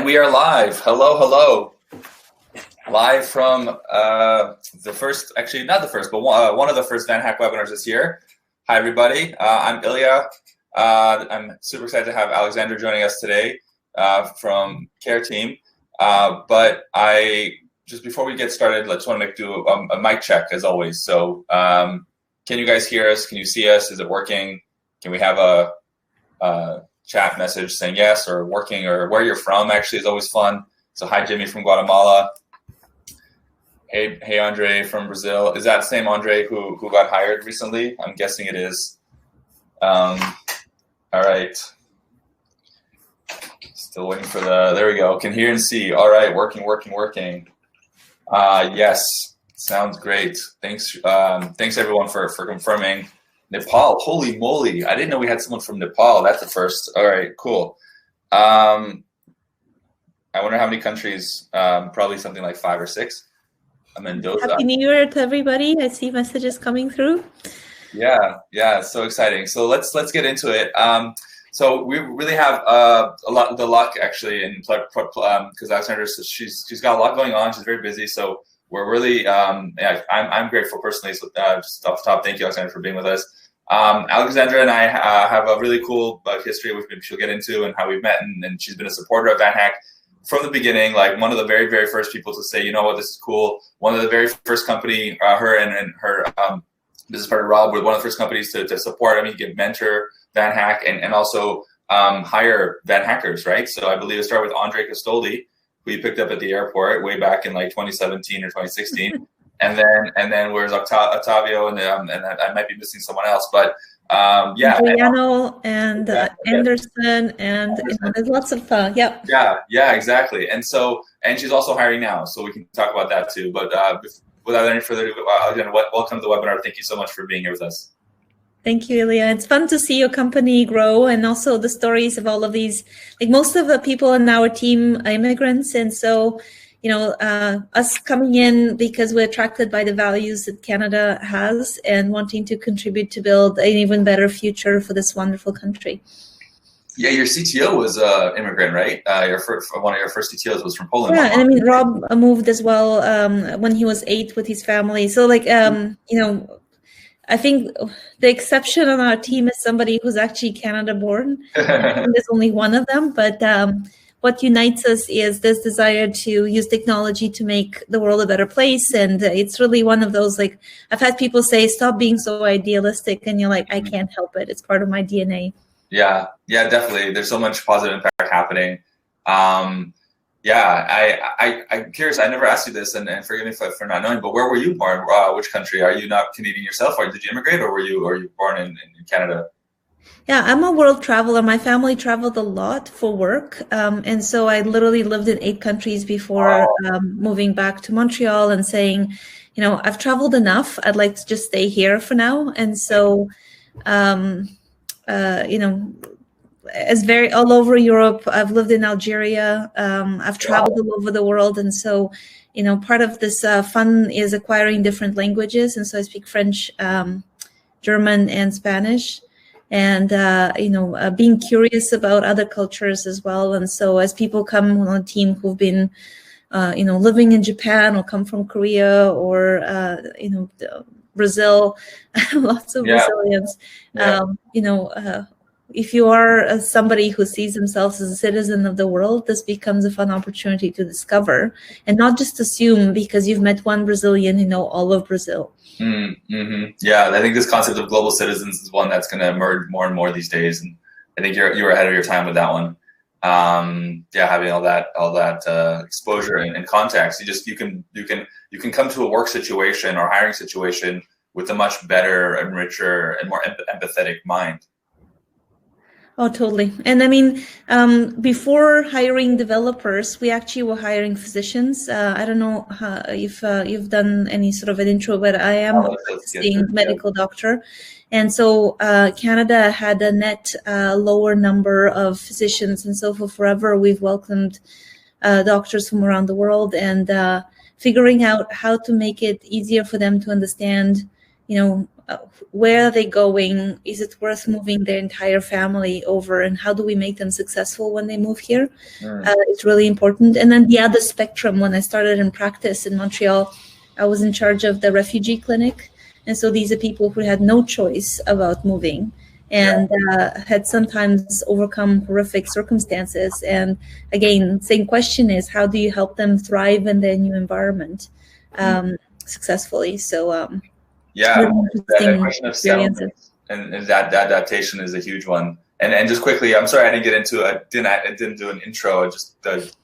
we are live. Hello, hello. Live from the first, actually not the first, but one of the first VanHack webinars this year. Hi, everybody. I'm Ilya. I'm super excited to have Alexandra joining us today from Careteam. But just before we get started, let's want to do a mic check as always. So can you guys hear us? Can you see us? Is it working? Can we have a chat message saying yes or working, or where you're from actually is always fun. So hi, Jimmy from Guatemala. Hey, Andre from Brazil. Is that the same Andre who got hired recently? I'm guessing it is. All right. Still waiting for there we go. Can hear and see. All right, working. Yes, sounds great. Thanks everyone for confirming. Nepal, holy moly. I didn't know we had someone from Nepal. That's the first. All right, cool. I wonder how many countries, probably something like 5 or 6. Mendoza. Happy New Year to everybody. I see messages coming through. Yeah, so exciting. So let's get into it. So we really have the luck actually, and because Alexandra, she's got a lot going on. She's very busy, so we're really I'm grateful personally. So just off the top, thank you, Alexandra, for being with us. Alexandra and I have a really cool history, which maybe she'll get into, and how we've met, and she's been a supporter of VanHack from the beginning, like one of the very, very first people to say, you know what, this is cool. One of the very first company, her and her business partner Rob were one of the first companies to support. I mean, you can mentor VanHack and also hire VanHackers, right? So I believe it started with Andre Castoldi, who you picked up at the airport way back in like 2017 or 2016, and then where's Octavio and I might be missing someone else, but Adriano and Anderson, and there's lots of yeah, exactly. And she's also hiring now, so we can talk about that too. But without any further ado, again, welcome to the webinar. Thank you so much for being here with us. Thank you, Ilya. It's fun to see your company grow, and also the stories of all of these. Like, most of the people in our team are immigrants, and so us coming in because we're attracted by the values that Canada has and wanting to contribute to build an even better future for this wonderful country. Yeah, your CTO was immigrant, right? One of your first CTOs was from Poland. Yeah, and I mean, Rob moved as well when he was 8 with his family. So I think the exception on our team is somebody who's actually Canada born. There's only one of them, but what unites us is this desire to use technology to make the world a better place. And it's really one of those, like, I've had people say, stop being so idealistic. And you're like, I can't help it. It's part of my DNA. Yeah, definitely. There's so much positive impact happening. I'm curious. I never asked you this, and forgive me for not knowing, but where were you born? Which country? Are you not Canadian yourself, or did you immigrate, or were you born in Canada? Yeah, I'm a world traveler. My family traveled a lot for work. And so I literally lived in 8 countries before moving back to Montreal and saying, I've traveled enough. I'd like to just stay here for now. And so, as all over Europe, I've lived in Algeria. I've traveled all over the world. And so, part of this fun is acquiring different languages. And so I speak French, German, and Spanish. And being curious about other cultures as well. And so as people come on a team who've been living in Japan or come from Korea or Brazil, lots of Brazilians, if you are somebody who sees themselves as a citizen of the world, this becomes a fun opportunity to discover and not just assume because you've met one Brazilian, all of Brazil. Mm-hmm. Yeah, I think this concept of global citizens is one that's going to emerge more and more these days, and I think you're ahead of your time with that one. Having all that exposure and context, you can come to a work situation or hiring situation with a much better and richer and more empathetic mind. Oh, totally. And I mean, before hiring developers, we actually were hiring physicians. I don't know if you've done any sort of an intro, but I am a medical doctor. And so Canada had a net lower number of physicians. And so for forever, we've welcomed doctors from around the world and figuring out how to make it easier for them to understand, where are they going? Is it worth moving their entire family over? And how do we make them successful when they move here? It's really important. And then the other spectrum, when I started in practice in Montreal, I was in charge of the refugee clinic. And so these are people who had no choice about moving and had sometimes overcome horrific circumstances. And again, same question is, how do you help them thrive in their new environment successfully? So that question of settlement and that adaptation is a huge one. And just quickly, I'm sorry I didn't get into it. I didn't do an intro.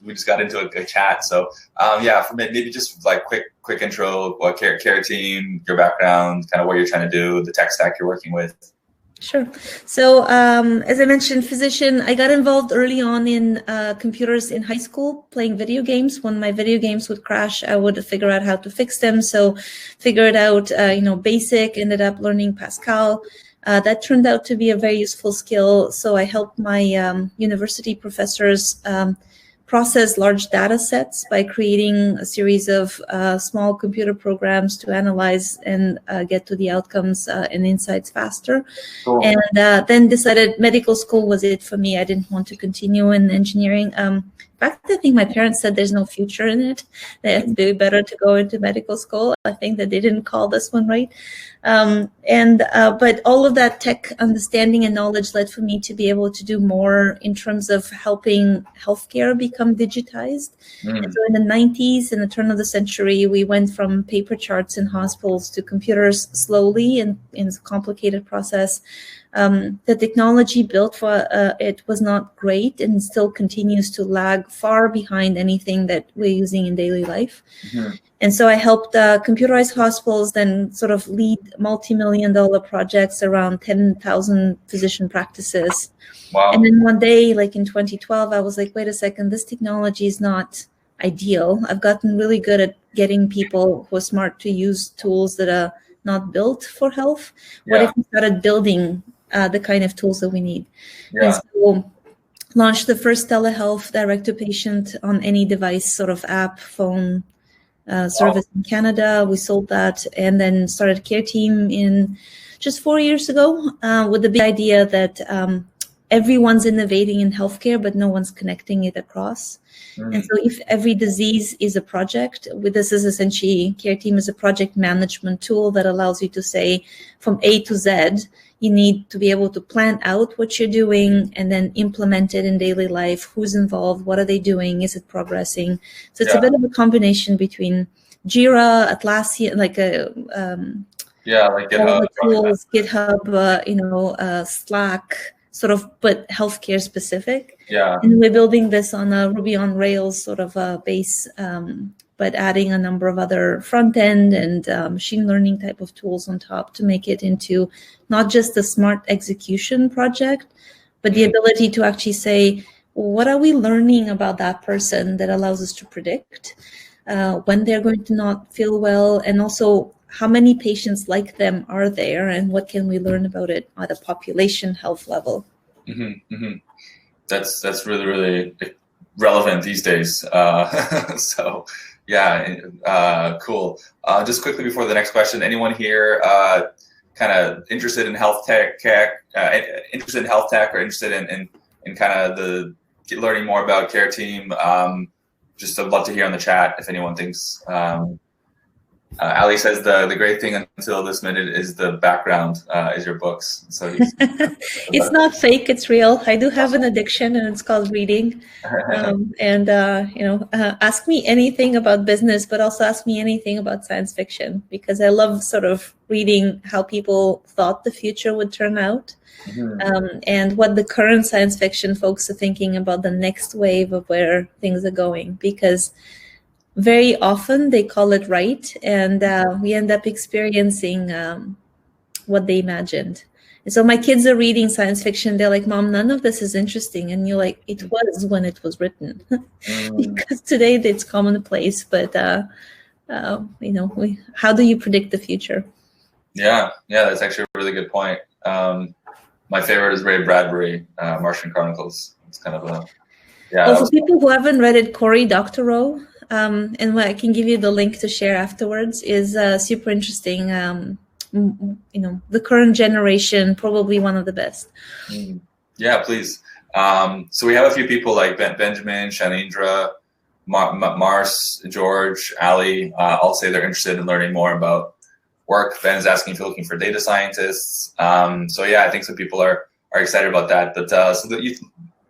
We just got into a chat. So for maybe just like quick intro, what Careteam, your background, kind of what you're trying to do, the tech stack you're working with. Sure. So as I mentioned, physician, I got involved early on in computers in high school, playing video games. When my video games would crash, I would figure out how to fix them. So figured out, BASIC, ended up learning Pascal. That turned out to be a very useful skill. So I helped my university professors process large data sets by creating a series of small computer programs to analyze and get to the outcomes and insights faster. Cool. And then decided medical school was it for me. I didn't want to continue in engineering. In fact, I think my parents said there's no future in it. That it'd be better to go into medical school. I think that they didn't call this one right. But all of that tech understanding and knowledge led for me to be able to do more in terms of helping healthcare become digitized. And so in the 90s, in the turn of the century, we went from paper charts in hospitals to computers slowly and in a complicated process. The technology built for it was not great and still continues to lag far behind anything that we're using in daily life. And so I helped computerized hospitals then sort of lead multi-million-dollar projects around 10,000 physician practices. Wow. And then one day, like in 2012, I was like, wait a second, this technology is not ideal. I've gotten really good at getting people who are smart to use tools that are not built for health. What if we started building the kind of tools that we need? And so launched the first telehealth direct-to-patient on any device sort of app, phone, service in Canada. We sold that and then started Careteam in just 4 years ago with the big idea that everyone's innovating in healthcare, but no one's connecting it across. And so if every disease is a project, this is essentially, Careteam is a project management tool that allows you to say from A to Z, you need to be able to plan out what you're doing and then implement it in daily life. Who's involved? What are they doing? Is it progressing? So it's a bit of a combination between Jira, Atlassian, like GitHub, tools, GitHub, Slack, sort of, but healthcare specific. And we're building this on a Ruby on Rails sort of a base, but adding a number of other front end and machine learning type of tools on top to make it into not just a smart execution project, but the ability to actually say, what are we learning about that person that allows us to predict when they're going to not feel well, and also how many patients like them are there, and what can we learn about it at a population health level? That's really, really relevant these days. So cool. Just quickly before the next question, anyone here kind of interested in health tech, or interested in kind of the learning more about Careteam? Just I'd love to hear on the chat if anyone thinks. Ali says the great thing until this minute is the background is your books. So it's not fake; it's real. I do have an addiction, and it's called reading. Ask me anything about business, but also ask me anything about science fiction, because I love sort of reading how people thought the future would turn out, and what the current science fiction folks are thinking about the next wave of where things are going, because very often they call it right, and we end up experiencing what they imagined. And so my kids are reading science fiction. They're like, Mom, none of this is interesting. And you're like, it was when it was written. Because today it's commonplace. But, how do you predict the future? Yeah, that's actually a really good point. My favorite is Ray Bradbury, Martian Chronicles. It's kind of a... For people who haven't read it, Cory Doctorow, and I can give you the link to share afterwards, is super interesting. the current generation, probably one of the best. Yeah, please. So we have a few people like Benjamin, Shanindra, Mars, George, Ali, all say they're interested in learning more about work. Ben is asking if you're looking for data scientists. So yeah, I think some people are excited about that. But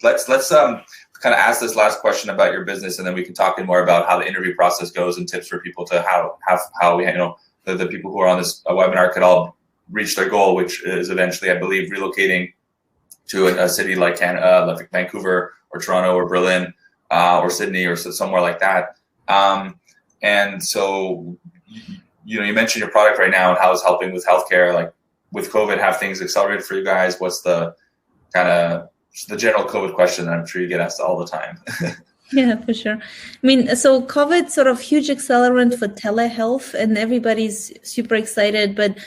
let's kind of ask this last question about your business, and then we can talk more about how the interview process goes and tips for people to how we the people who are on this webinar could all reach their goal, which is eventually, I believe, relocating to a city like Canada, like Vancouver or Toronto or Berlin or Sydney or somewhere like that. And so, you mentioned your product right now and how it's helping with healthcare. Like with COVID, have things accelerated for you guys? What's the kind of the general COVID question that I'm sure you get asked all the time? Yeah, for sure. I mean, so COVID sort of huge accelerant for telehealth, and everybody's super excited, but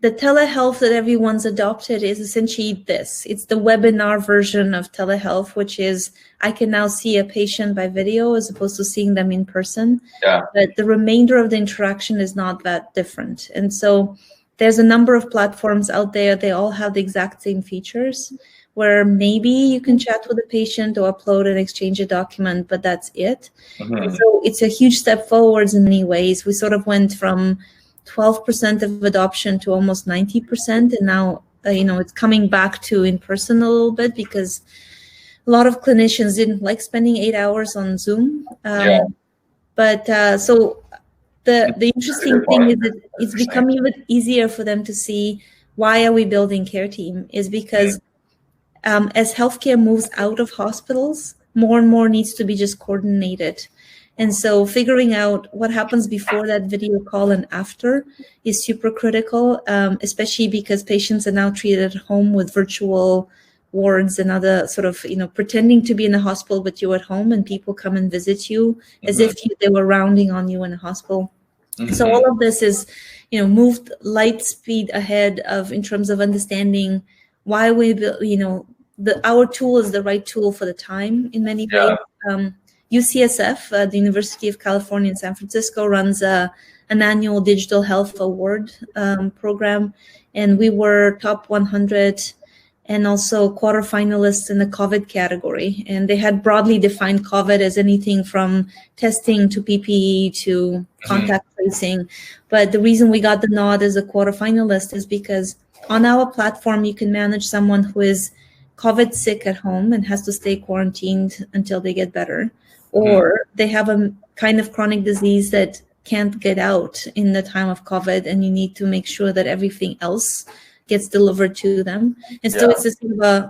the telehealth that everyone's adopted is essentially this. It's the webinar version of telehealth, which is I can now see a patient by video as opposed to seeing them in person. Yeah. But the remainder of the interaction is not that different. And so there's a number of platforms out there. They all have the exact same features where maybe you can chat with a patient or upload and exchange a document, but that's it. Mm-hmm. So it's a huge step forwards in many ways. We sort of went from 12% of adoption to almost 90%. And now, it's coming back to in person a little bit because a lot of clinicians didn't like spending 8 hours on Zoom. But so the interesting thing is that it's becoming even easier for them to see why are we building Careteam is because as healthcare moves out of hospitals, more and more needs to be just coordinated. And so figuring out what happens before that video call and after is super critical, especially because patients are now treated at home with virtual wards and other sort of, pretending to be in a hospital, but you're at home and people come and visit you as if they were rounding on you in a hospital. Mm-hmm. So all of this is, moved light speed ahead in terms of understanding why we build, our tool is the right tool for the time in many ways. UCSF, the University of California in San Francisco, runs an annual digital health award program, and we were top 100 and also quarterfinalists in the COVID category. And they had broadly defined COVID as anything from testing to PPE to contact tracing. But the reason we got the nod as a quarterfinalist is because on our platform, you can manage someone who is COVID sick at home and has to stay quarantined until they get better, or they have a kind of chronic disease that can't get out in the time of COVID, and you need to make sure that everything else gets delivered to them. And so it's just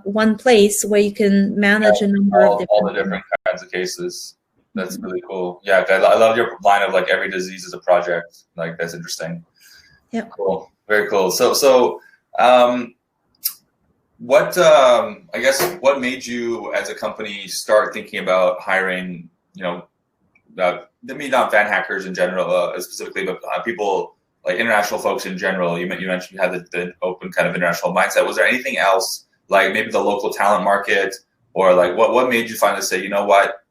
one place where you can manage a number of all the different kinds of cases. That's really cool. Yeah, I love your line of like every disease is a project. Like that's interesting. Yeah. Cool. Very cool. So what what made you as a company start thinking about hiring, maybe not VanHackers in general specifically, but people like international folks in general? You mentioned you had the open kind of international mindset. Was there anything else, like maybe the local talent market, or like what made you finally say, you know what,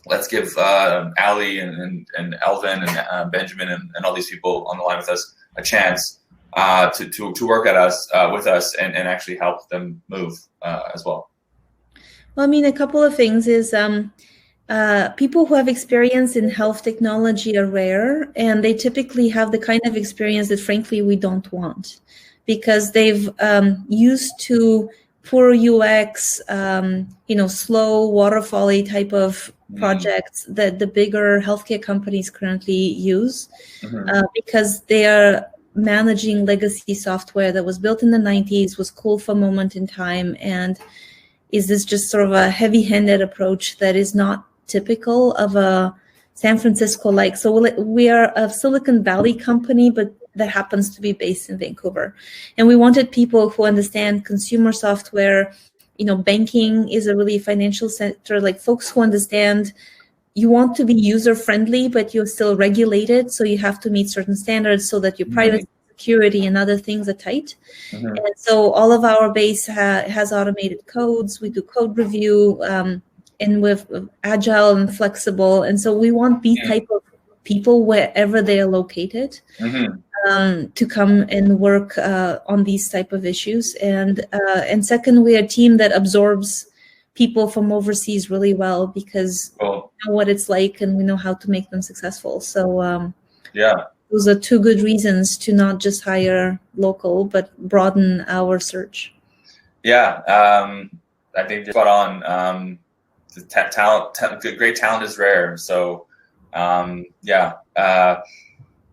let's give Ali and Elvin and Benjamin and all these people on the line with us a chance to work with us and actually help them move as well? Well, I mean, a couple of things is people who have experience in health technology are rare, and they typically have the kind of experience that, frankly, we don't want, because they've used to poor UX, slow waterfall-y type of projects that the bigger healthcare companies currently use, because they are managing legacy software that was built in the 90s, was cool for a moment in time, and is this just sort of a heavy-handed approach that is not typical of a San Francisco-like. So we are a Silicon Valley company, but that happens to be based in Vancouver. And we wanted people who understand consumer software. Banking is a really financial sector, like folks who understand you want to be user-friendly, but you're still regulated. So you have to meet certain standards so that your privacy, security, and other things are tight. And so all of our base has automated codes. We do code review, and we're agile and flexible. And so we want these type of people wherever they are located. to come and work on these type of issues. And second, we are a team that absorbs people from overseas really well, because we know what it's like and we know how to make them successful. So those are two good reasons to not just hire local, but broaden our search. Yeah, I think you're spot on. The great talent is rare. So,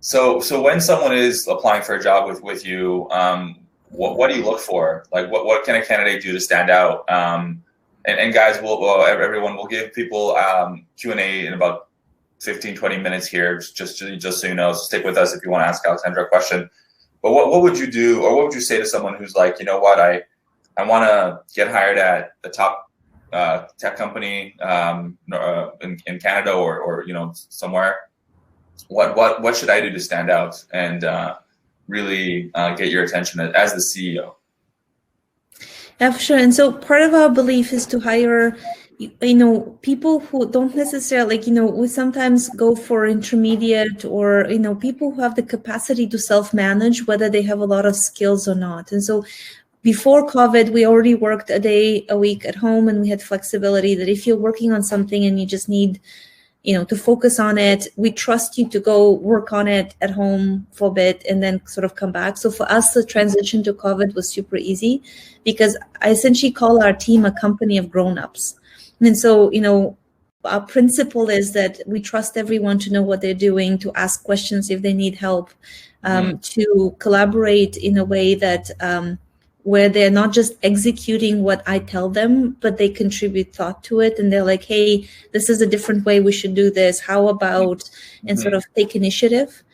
So when someone is applying for a job with you, what do you look for? Like, what can a candidate do to stand out? And guys, everyone will give people Q&A in about 15, 20 minutes here, just so you know. Stick with us if you want to ask Alexandra a question. But what would you do, or what would you say to someone who's like, you know what, I want to get hired at the top tech company in Canada or somewhere. What should I do to stand out and really get your attention as the CEO? Yeah, for sure. And so part of our belief is to hire, people who don't necessarily, we sometimes go for intermediate or, people who have the capacity to self-manage, whether they have a lot of skills or not. And so before COVID, we already worked a day a week at home, and we had flexibility that if you're working on something and you just need to focus on it, we trust you to go work on it at home for a bit and then sort of come back. So for us, the transition to COVID was super easy, because I essentially call our team a company of grown-ups. And so, our principle is that we trust everyone to know what they're doing, to ask questions if they need help, to collaborate in a way that where they're not just executing what I tell them, but they contribute thought to it. And they're like, hey, this is a different way we should do this. How about, and sort of take initiative.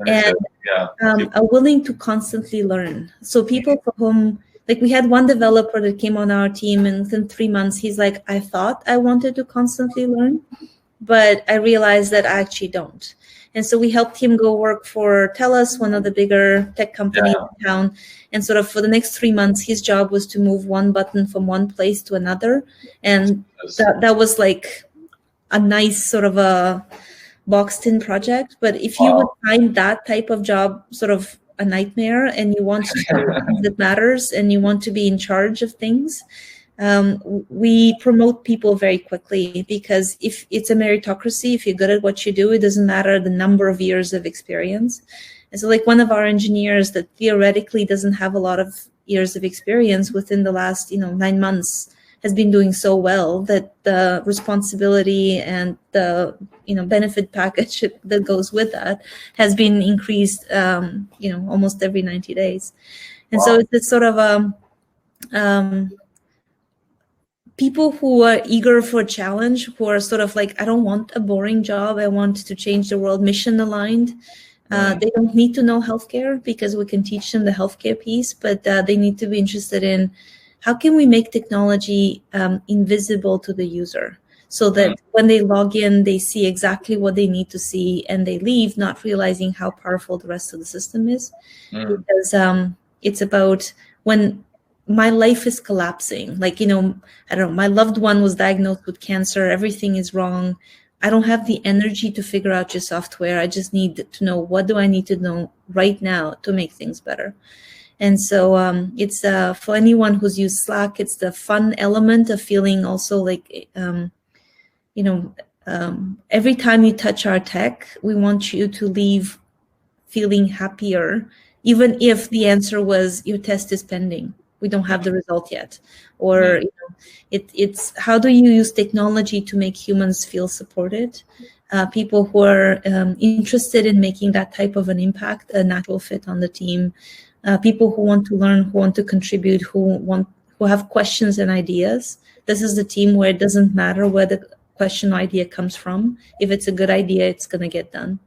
And are willing to constantly learn. So people for whom, like we had one developer that came on our team, and within 3 months, he's like, I thought I wanted to constantly learn, but I realized that I actually don't. And so we helped him go work for TELUS, one of the bigger tech companies in town. And sort of for the next 3 months, his job was to move one button from one place to another. And that was like a nice sort of a boxed-in project. But if you would find that type of job sort of a nightmare, and you want to do things that matters, and you want to be in charge of things, we promote people very quickly, because if it's a meritocracy, if you're good at what you do, it doesn't matter the number of years of experience. And so like one of our engineers that theoretically doesn't have a lot of years of experience, within the last 9 months has been doing so well that the responsibility and the benefit package that goes with that has been increased almost every 90 days. And so it's sort of people who are eager for a challenge, who are sort of like, I don't want a boring job, I want to change the world, mission aligned. They don't need to know healthcare, because we can teach them the healthcare piece, but they need to be interested in how can we make technology invisible to the user, so that when they log in, they see exactly what they need to see, and they leave not realizing how powerful the rest of the system is. Because it's about when my life is collapsing, like, I don't know, my loved one was diagnosed with cancer, everything is wrong. I don't have the energy to figure out your software. I just need to know, what do I need to know right now to make things better? And so it's for anyone who's used Slack, it's the fun element of feeling also like, every time you touch our tech, we want you to leave feeling happier, even if the answer was your test is pending. We don't have the result yet. Or it's how do you use technology to make humans feel supported? People who are interested in making that type of an impact, a natural fit on the team. People who want to learn, who want to contribute, who have questions and ideas. This is the team where it doesn't matter where the question or idea comes from. If it's a good idea, it's going to get done.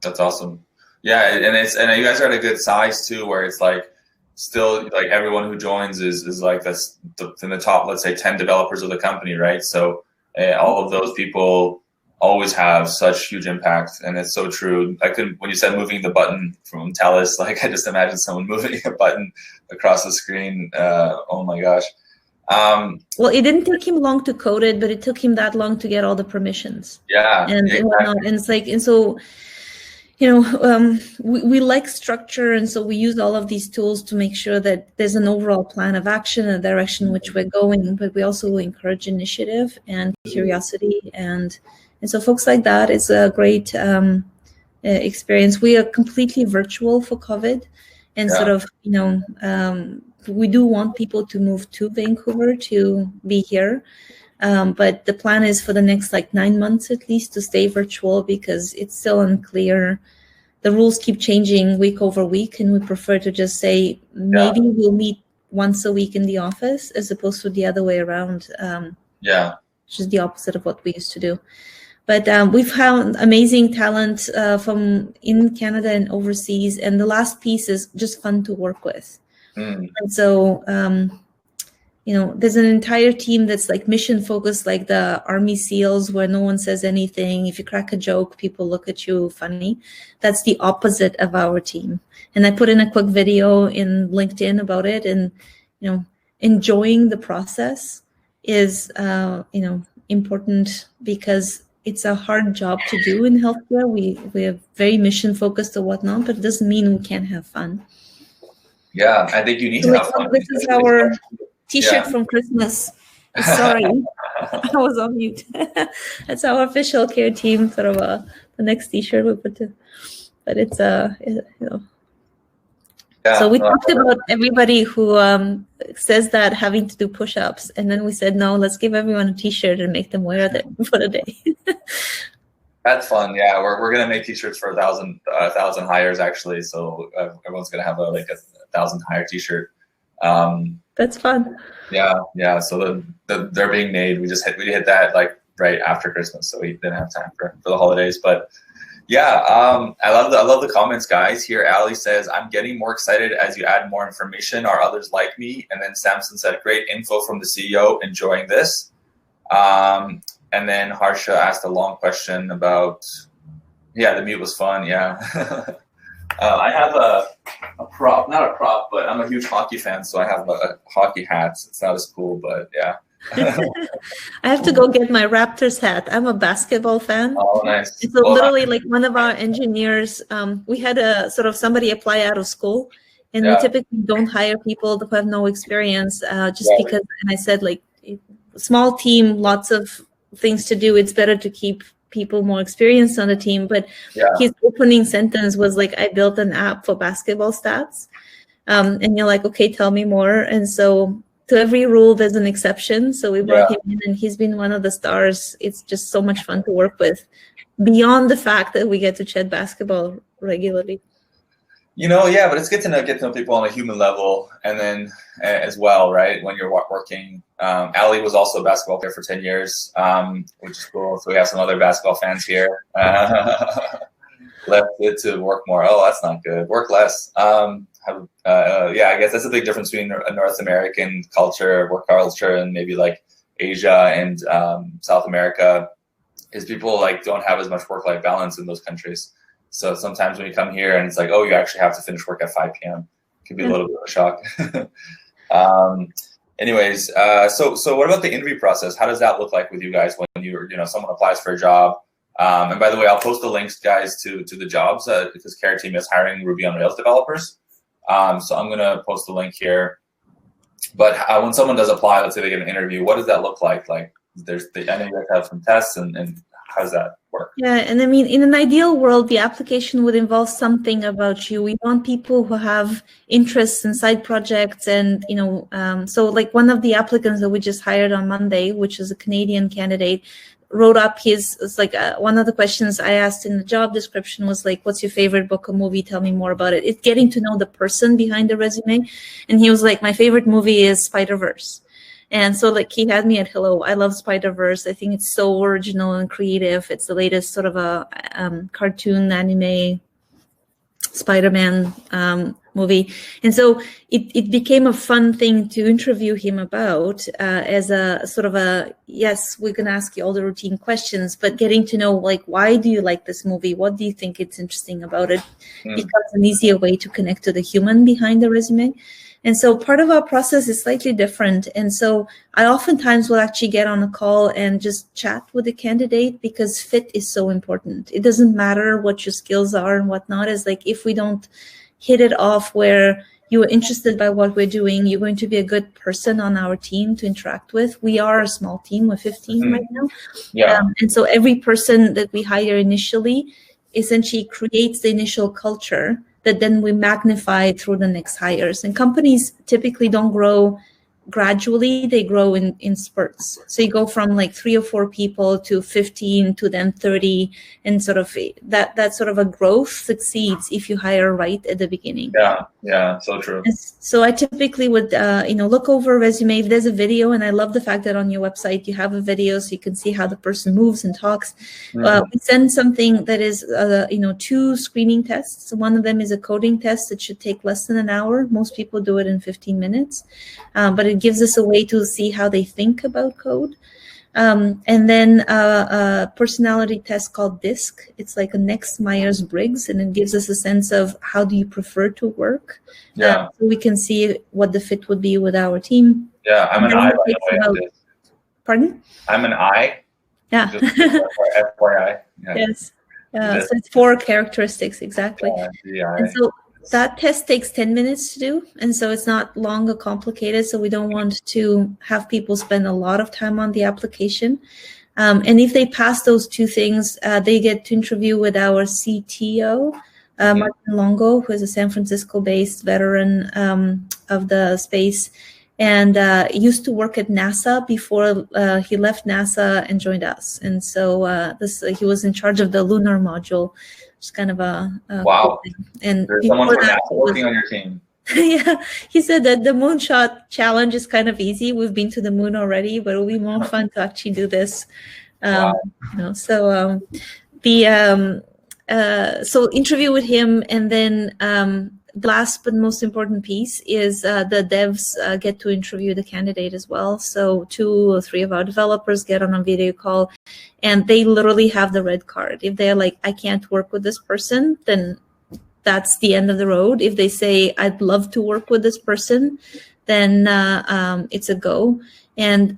That's awesome. Yeah, and you guys are at a good size too, where it's like, still like everyone who joins is like this in the top, let's say 10 developers of the company, right? So all of those people always have such huge impact, and it's so true. When you said moving the button from TELUS, like I just imagine someone moving a button across the screen. Oh my gosh. Well, it didn't take him long to code it, but it took him that long to get all the permissions. Yeah. And whatnot. And it's like, and so, we like structure, and so we use all of these tools to make sure that there's an overall plan of action and a direction in which we're going, but we also encourage initiative and curiosity, and so folks like that is a great experience. We are completely virtual for COVID, and sort of, we do want people to move to Vancouver to be here. But the plan is for the next 9 months at least to stay virtual, because it's still unclear. The rules keep changing week over week, and we prefer to just say maybe we'll meet once a week in the office as opposed to the other way around. Which is the opposite of what we used to do. But we've found amazing talent from in Canada and overseas. And the last piece is just fun to work with. And so, there's an entire team that's mission focused, like the Army SEALs, where no one says anything. If you crack a joke, people look at you funny. That's the opposite of our team. And I put in a quick video in LinkedIn about it. And, enjoying the process is, important, because it's a hard job to do in healthcare. We are very mission focused or whatnot, but it doesn't mean we can't have fun. Yeah, I think you need to have fun. This is our T-shirt from Christmas. Sorry, I was on mute. That's our official care team, sort of the next T-shirt we put to. But it's So we talked about everybody who says that having to do push-ups, and then we said, no, let's give everyone a T-shirt and make them wear that for the day. That's fun. Yeah, we're gonna make T-shirts for 1,000 hires actually. So everyone's gonna have a 1,000 hire T-shirt. That's fun. Yeah. So they're being made. We hit that right after Christmas, so we didn't have time for the holidays. But yeah, I love the comments, guys. Here, Ali says, "I'm getting more excited as you add more information. Are others like me?" And then Samson said, "Great info from the CEO. Enjoying this." And then Harsha asked a long question about, the mute was fun. Yeah. I have a prop, not a prop, but I'm a huge hockey fan, so I have a hockey hat. It's not as cool, but yeah. I have to go get my Raptors hat. I'm a basketball fan. Oh, nice. It's literally one of our engineers. We had somebody apply out of school, and we typically don't hire people who have no experience, because. And I said, small team, lots of things to do. It's better to keep people more experienced on the team. But his opening sentence was I built an app for basketball stats. And you're like, okay, tell me more. And so to every rule, there's an exception. So we brought him in, and he's been one of the stars. It's just so much fun to work with, beyond the fact that we get to chat basketball regularly. But it's good to know people on a human level, and then as well, right, when you're working. Ali was also a basketball player for 10 years, which is cool. So we have some other basketball fans here. Left it to work more. Oh, that's not good. Work less. I guess that's a big difference between a North American work culture, and maybe Asia and South America, is people don't have as much work-life balance in those countries. So sometimes when you come here and it's you actually have to finish work at 5 p.m. It can be a little bit of a shock. Anyways, so what about the interview process? How does that look like with you guys when someone applies for a job? And by the way, I'll post the links, guys, to the jobs because Careteam is hiring Ruby on Rails developers. So I'm going to post the link here. But when someone does apply, let's say they get an interview, what does that look like? I know you guys have some tests, and how does that work? Yeah, and I mean, in an ideal world, the application would involve something about you. We want people who have interests in side projects, and so one of the applicants that we just hired on Monday, which is a Canadian candidate, wrote up one of the questions I asked in the job description was what's your favorite book or movie? Tell me more about it. It's getting to know the person behind the resume. And he was my favorite movie is Spider-Verse. And so he had me at hello. I love Spider-Verse. I think it's so original and creative. It's the latest sort of a cartoon anime Spider-Man movie. And so it became a fun thing to interview him about as a sort of yes, we can ask you all the routine questions, but getting to know why do you like this movie? What do you think it's interesting about it? Becomes an easier way to connect to the human behind the resume. And so part of our process is slightly different. And so I oftentimes will actually get on a call and just chat with the candidate, because fit is so important. It doesn't matter what your skills are and whatnot. Is like, if we don't hit it off where you are interested by what we're doing, you're going to be a good person on our team to interact with. We are a small team, we're 15 right now. Yeah. And so every person that we hire initially essentially creates the initial culture that then we magnify through the next hires. And companies typically don't grow gradually, they grow in spurts. So you go from like 3 or 4 people to 15 to then 30, and sort of that sort of a growth succeeds if you hire right at the beginning. Yeah, so true. And so I typically would look over a resume if there's a video, and I love the fact that on your website you have a video so you can see how the person moves and talks. We send something that is 2 screening tests. One of them is a coding test that should take less than an hour. Most people do it in 15 minutes, but it gives us a way to see how they think about code. And then a personality test called DISC. It's like a next Myers-Briggs, and it gives us a sense of how do you prefer to work. So we can see what the fit would be with our team. Yeah, I'm an I, by the way. Pardon? I'm an I. Yeah. Just FYI. Yeah. Yes. So it's 4 characteristics, exactly. And so that test takes 10 minutes to do, and so it's not long or complicated, so we don't want to have people spend a lot of time on the application. And if they pass those 2 things, they get to interview with our CTO, Martin Longo, who is a San Francisco-based veteran of the space, and used to work at NASA before he left NASA and joined us. And so he was in charge of the lunar module. It's kind of a wow. Cool thing. And there's someone from NASA working on your team. Yeah, he said that the moonshot challenge is kind of easy. We've been to the moon already, but it'll be more fun to actually do this. Wow. So so interview with him, and then the last but most important piece is the devs get to interview the candidate as well. So 2 or 3 of our developers get on a video call, and they literally have the red card. If they're like, I can't work with this person, then that's the end of the road. If they say, I'd love to work with this person, then it's a go. And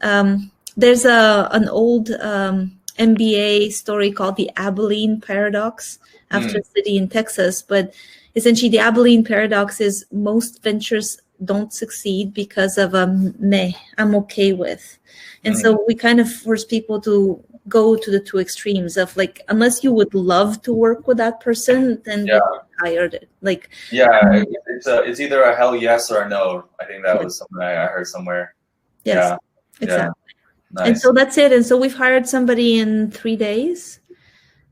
there's an old MBA story called the Abilene Paradox, after a city in Texas. But essentially, the Abilene Paradox is most ventures don't succeed because of I'm okay with. And so we kind of force people to go to the 2 extremes of like, unless you would love to work with that person, then get hired it. Like, it's either a hell yes or a no. I think that was something I heard somewhere. Yes, exactly. Nice. And so that's it. And so we've hired somebody in 3 days.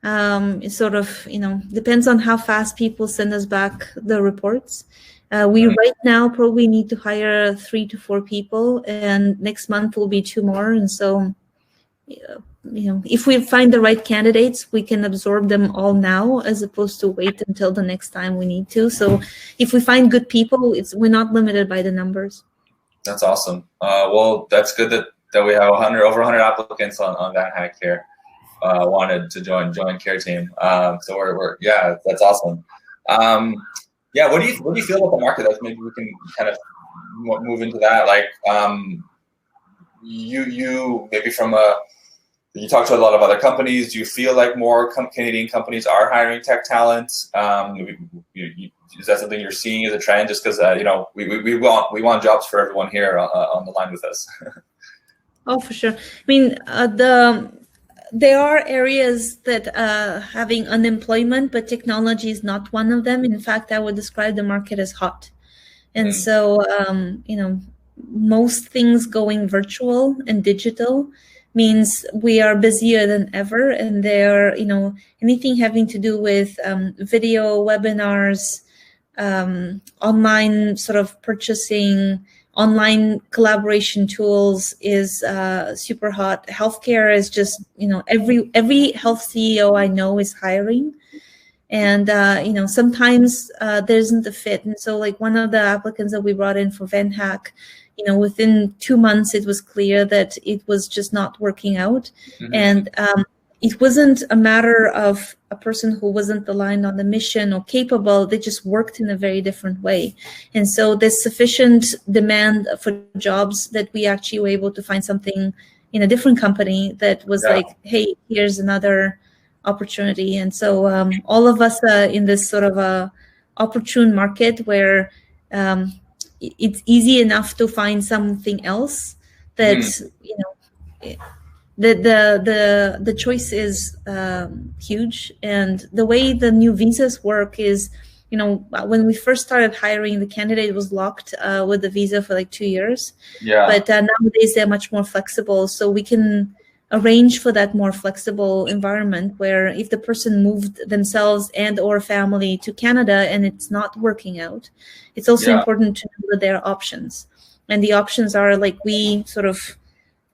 It sort of, depends on how fast people send us back the reports. We right now probably need to hire 3 to 4 people, and next month will be 2 more. And so, if we find the right candidates, we can absorb them all now, as opposed to wait until the next time we need to. So if we find good people, we're not limited by the numbers. That's awesome. Well, that's good that we have over 100 applicants on VanHack here. Wanted to join Careteam. So we're that's awesome. What do you feel about the market? That's maybe we can kind of move into that. Like, you maybe you talk to a lot of other companies. Do you feel like more Canadian companies are hiring tech talent? Is that something you're seeing as a trend? Just because we want jobs for everyone here on the line with us. Oh, for sure. I mean, there are areas that having unemployment, but technology is not one of them. In fact, I would describe the market as hot. And so, most things going virtual and digital means we are busier than ever. And there, anything having to do with video, webinars, online sort of purchasing, online collaboration tools is super hot. Healthcare is just, every health CEO I know is hiring. And, sometimes there isn't a fit. And so like one of the applicants that we brought in for VanHack, within 2 months, it was clear that it was just not working out. And it wasn't a matter of a person who wasn't aligned on the mission or capable. They just worked in a very different way. And so there's sufficient demand for jobs that we actually were able to find something in a different company that was like, hey, here's another opportunity. And so all of us are in this sort of a opportune market where it's easy enough to find something else that, you know, the choice is huge. And the way the new visas work is, you know, when we first started hiring, the candidate was locked with the visa for like 2 years. But nowadays they're much more flexible. So we can arrange for that more flexible environment where if the person moved themselves and or family to Canada and it's not working out, it's also important to know that there are options. And the options are like we sort of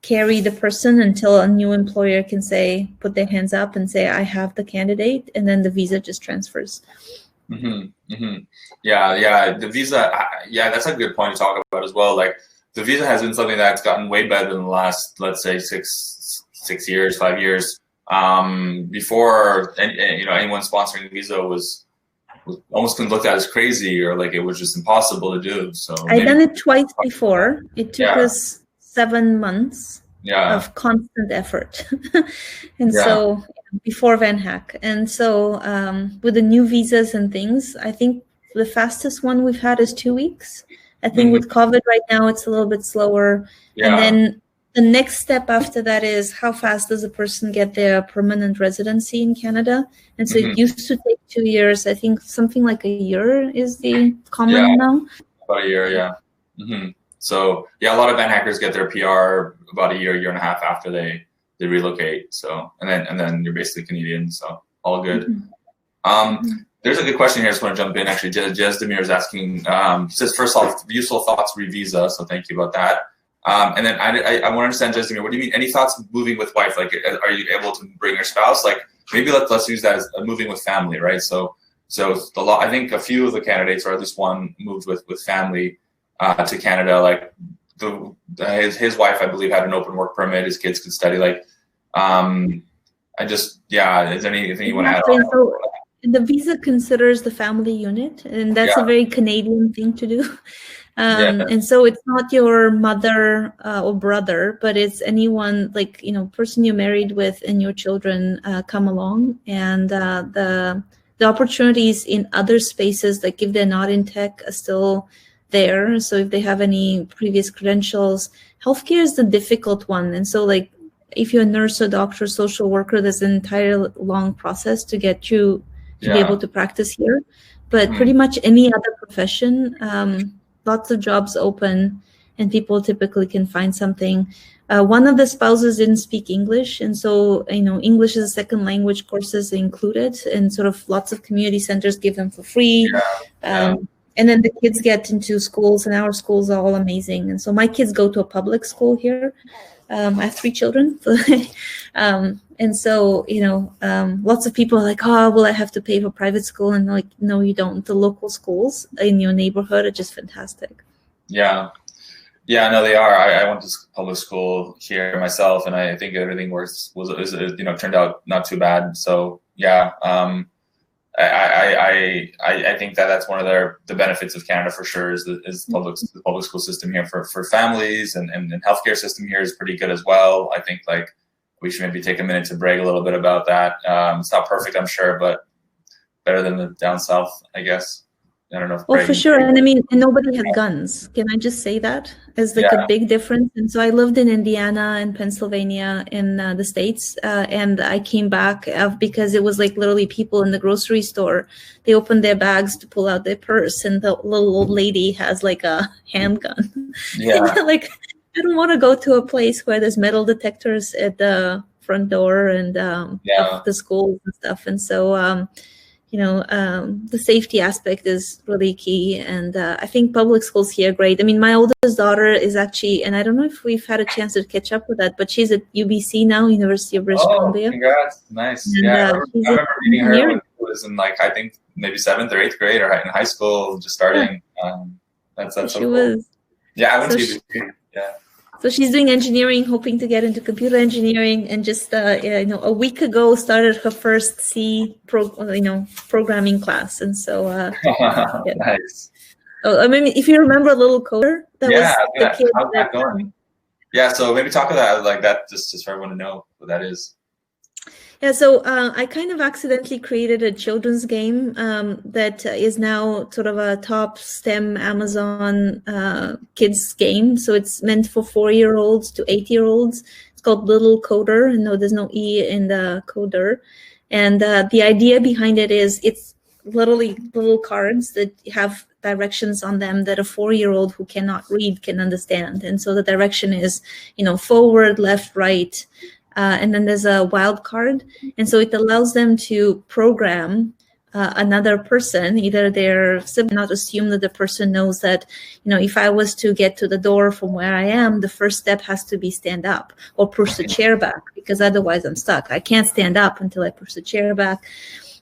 carry the person until a new employer can say, put their hands up and say, I have the candidate, and then the visa just transfers. Yeah, the visa, that's a good point to talk about as well. Like the visa has been something that's gotten way better in the last, let's say, 6 years, 5 years. Before, you know, anyone sponsoring a visa was almost looked at as crazy, or like it was just impossible to do. So I've done it twice before. It took us 7 months of constant effort. And so before VanHack. And so with the new visas and things, I think the fastest one we've had is 2 weeks. I think with COVID right now, it's a little bit slower. And then the next step after that is how fast does a person get their permanent residency in Canada? And so it used to take 2 years. I think something like a year is the common now. About a year, So a lot of VanHackers get their PR about a year and a half after they relocate. So and then you're basically Canadian. So all good. There's a good question here. I just want to jump in. Actually, Jezdemir is asking. He says, first off, useful thoughts re-visa. So thank you about that. And then I want to understand, Jezdemir, what do you mean? Any thoughts moving with wife? Like, are you able to bring your spouse? Like, maybe let's use that as moving with family, right? So I think a few of the candidates, or at least one, moved with family to Canada. Like his wife, I believe, had an open work permit. His kids could study. Like, is there anything you want to add on? So the visa considers the family unit, and that's a very Canadian thing to do. And so it's not your mother or brother, but it's anyone, like, you know, person you're married with and your children come along. And the opportunities in other spaces, like if they're not in tech, are still there. So if they have any previous credentials, healthcare is the difficult one. And so like if you're a nurse or doctor, social worker, there's an entire long process to get you to be able to practice here. But pretty much any other profession, lots of jobs open and people typically can find something. One of the spouses didn't speak English. And so, you know, English as a second language courses are included, and sort of lots of community centers give them for free. And then the kids get into schools, and our schools are all amazing. And so my kids go to a public school here. I have 3 children. And so, you know, lots of people are like, oh, well, I have to pay for private school. And like, no, you don't. The local schools in your neighborhood are just fantastic. No, they are. I went to public school here myself, and I think everything turned out not too bad. So I think that's one of the benefits of Canada for sure is the public school system here for families, and healthcare system here is pretty good as well. I think like we should maybe take a minute to brag a little bit about that. It's not perfect, I'm sure, but better than the down south, I guess. I don't know. Oh, for sure. And I mean, and nobody had guns. Can I just say that as like a big difference? And so I lived in Indiana and Pennsylvania in the States, and I came back because it was like literally people in the grocery store. They opened their bags to pull out their purse, and the little old lady has like a handgun. Like, I don't want to go to a place where there's metal detectors at the front door and of the schools and stuff. And so, the safety aspect is really key. And I think public schools here are great. I mean, my oldest daughter is actually, and I don't know if we've had a chance to catch up with that, but she's at UBC now, University of British Columbia. Congrats. Nice. And, I remember meeting her when she was in like, I think maybe 7th or 8th grade or in high school, just starting. That's so cool. Was. Yeah, I went to UBC. So she's doing engineering, hoping to get into computer engineering, and just a week ago started her first programming class. And so yeah. Nice. Oh, I mean, if you remember Little Coder, that was the kid how's that going? Yeah, so maybe talk about that just for everyone to know what that is. Yeah, so I kind of accidentally created a children's game that is now sort of a top STEM Amazon kids game. So it's meant for 4-year-olds to 8-year-olds. It's called Little Coder. No, there's no E in the coder. And the idea behind it is it's literally little cards that have directions on them that a 4-year-old who cannot read can understand. And so the direction is, forward, left, right. And then there's a wild card. And so it allows them to program another person, either their sibling, not assume that the person knows that, if I was to get to the door from where I am, the first step has to be stand up or push the chair back, because otherwise I'm stuck. I can't stand up until I push the chair back.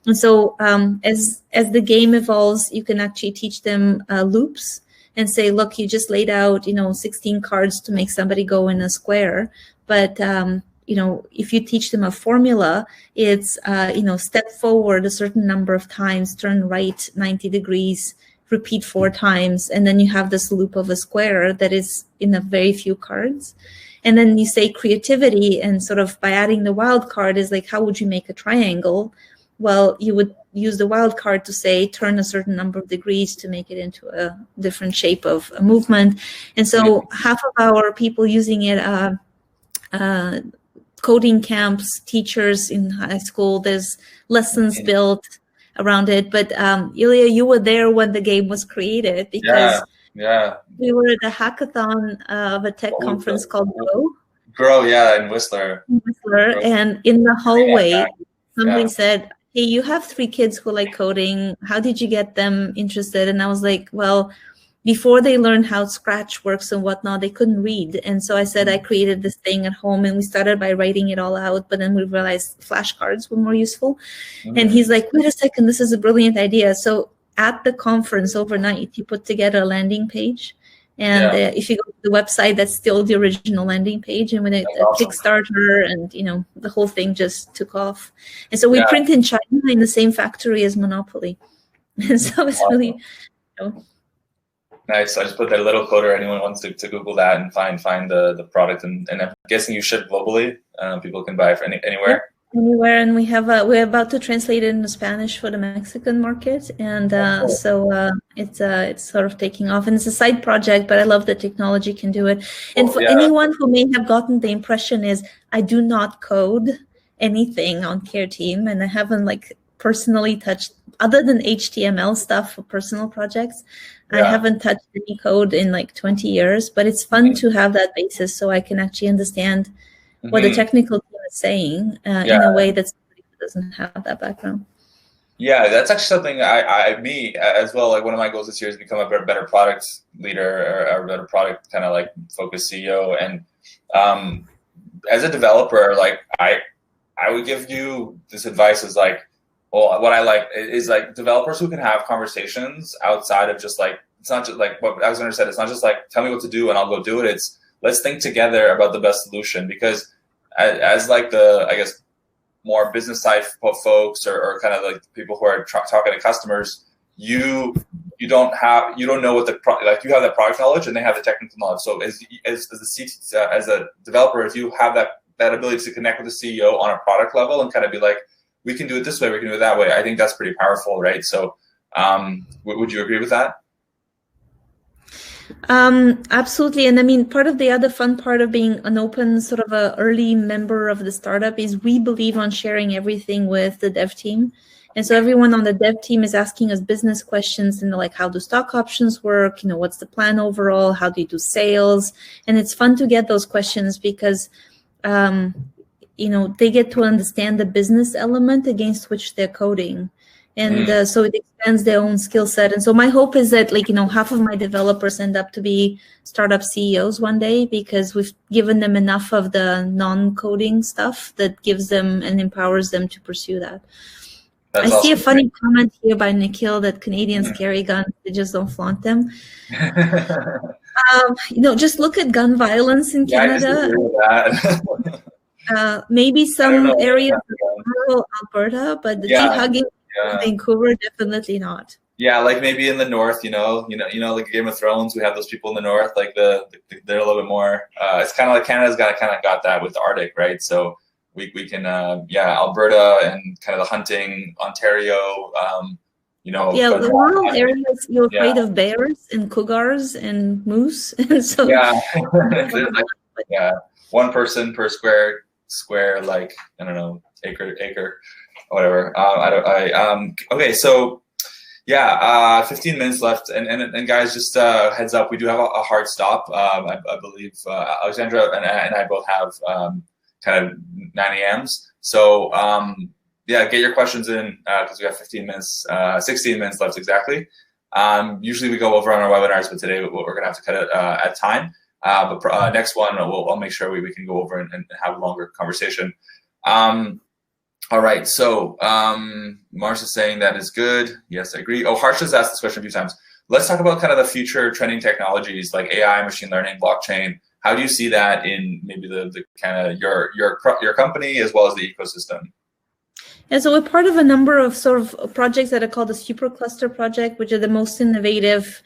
And so as the game evolves, you can actually teach them loops and say, look, you just laid out, 16 cards to make somebody go in a square. But if you teach them a formula, it's, step forward a certain number of times, turn right 90 degrees, repeat 4 times, and then you have this loop of a square that is in a very few cards. And then you say creativity, and sort of by adding the wild card is like, how would you make a triangle? Well, you would use the wild card to say, turn a certain number of degrees to make it into a different shape of a movement. And so half of our people using it coding camps, teachers in high school, there's lessons built around it. But Ilya, you were there when the game was created, because we were at a hackathon of a tech conference called Grow, in Whistler. And in the hallway, somebody said, hey, you have 3 kids who like coding. How did you get them interested? And I was like, well, before they learned how Scratch works and whatnot, they couldn't read. And so I said, I created this thing at home, and we started by writing it all out, but then we realized flashcards were more useful. And he's like, wait a second, this is a brilliant idea. So at the conference overnight, he put together a landing page. And if you go to the website, that's still the original landing page. And when it Kickstarter, and the whole thing just took off. And so we print in China in the same factory as Monopoly. And so it's really, Nice. I just put that Little Coder. Anyone wants to Google that and find the product, and I'm guessing you ship globally. People can buy it anywhere. Anywhere, and we're about to translate it into Spanish for the Mexican market, and so it's sort of taking off, and it's a side project, but I love that technology can do it. And for anyone who may have gotten the impression is I do not code anything on Careteam, and I haven't personally touched, other than HTML stuff for personal projects. I haven't touched any code in 20 years, but it's fun to have that basis so I can actually understand what the technical team is saying in a way that somebody who doesn't have that background. Yeah, that's actually something me as well. One of my goals this year is become a better product leader, or a better product kind of focused CEO. And as a developer, I would give you this advice is what I like is developers who can have conversations outside of just it's not just what Alexandra said. It's not just tell me what to do and I'll go do it. It's let's think together about the best solution, because as the, I guess, more business side folks or kind of people who are talking to customers, you don't know what the you have that product knowledge and they have the technical knowledge. So as a developer, if you have that ability to connect with the CEO on a product level and kind of be we can do it this way, we can do it that way, I think that's pretty powerful, right? So would you agree with that? Absolutely. And I mean, part of the other fun part of being an open sort of a early member of the startup is we believe on sharing everything with the dev team. And so everyone on the dev team is asking us business questions, and how do stock options work? What's the plan overall? How do you do sales? And it's fun to get those questions because, they get to understand the business element against which they're coding. And so it expands their own skill set. And so my hope is that half of my developers end up to be startup CEOs one day, because we've given them enough of the non-coding stuff that gives them and empowers them to pursue that. That's I see a funny comment here by Nikhil that Canadians carry guns, they just don't flaunt them. Just look at gun violence in Canada. Maybe some areas of rural Alberta, but the dehugging in Vancouver, definitely not. Yeah, like maybe in the north, like Game of Thrones, we have those people in the north, like they're a little bit more. It's kind of like Canada's got that with the Arctic, right? So we can Alberta and kind of the hunting, Ontario, the rural areas, you're afraid of bears and cougars and moose, and so one person per square, like I don't know, acre, whatever. Okay, so 15 minutes left, and guys, just heads up, we do have a hard stop. I believe Alexandra and I both have kind of 9 a.m.s. So get your questions in because we have 16 minutes left exactly. Usually we go over on our webinars, but today we're gonna have to cut it at time. But next one, I'll make sure we can go over and have a longer conversation. All right, so Mars is saying that is good. Yes, I agree. Oh, Harsh has asked this question a few times. Let's talk about kind of the future trending technologies like AI, machine learning, blockchain. How do you see that in maybe the kind of your company as well as the ecosystem? Yeah, so we're part of a number of sort of projects that are called the Supercluster Project, which are the most innovative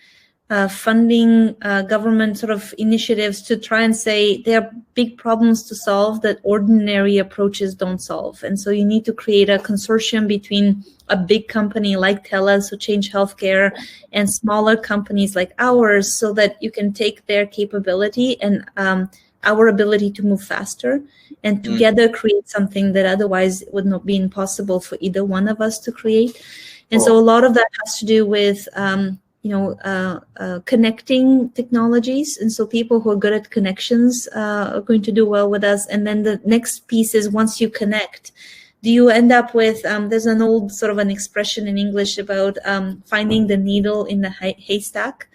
funding government sort of initiatives to try and say there are big problems to solve that ordinary approaches don't solve. And so you need to create a consortium between a big company like TELUS, or Change Healthcare, and smaller companies like ours, so that you can take their capability and our ability to move faster and together create something that otherwise would not be impossible for either one of us to create. And so a lot of that has to do with connecting technologies. And so people who are good at connections are going to do well with us. And then the next piece is, once you connect, do you end up with, there's an old sort of an expression in English about finding the needle in the haystack.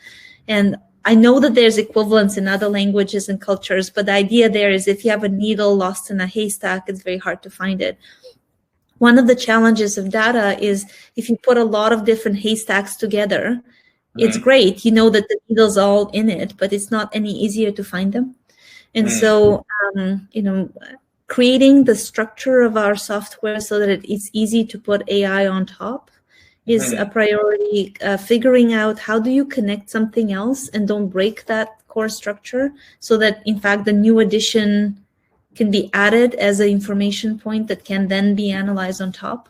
And I know that there's equivalents in other languages and cultures, but the idea there is if you have a needle lost in a haystack, it's very hard to find it. One of the challenges of data is if you put a lot of different haystacks together, it's great, you know that the needle's all in it, but it's not any easier to find them. And so, creating the structure of our software so that it's easy to put AI on top is a priority. Figuring out how do you connect something else and don't break that core structure, so that in fact the new addition can be added as an information point that can then be analyzed on top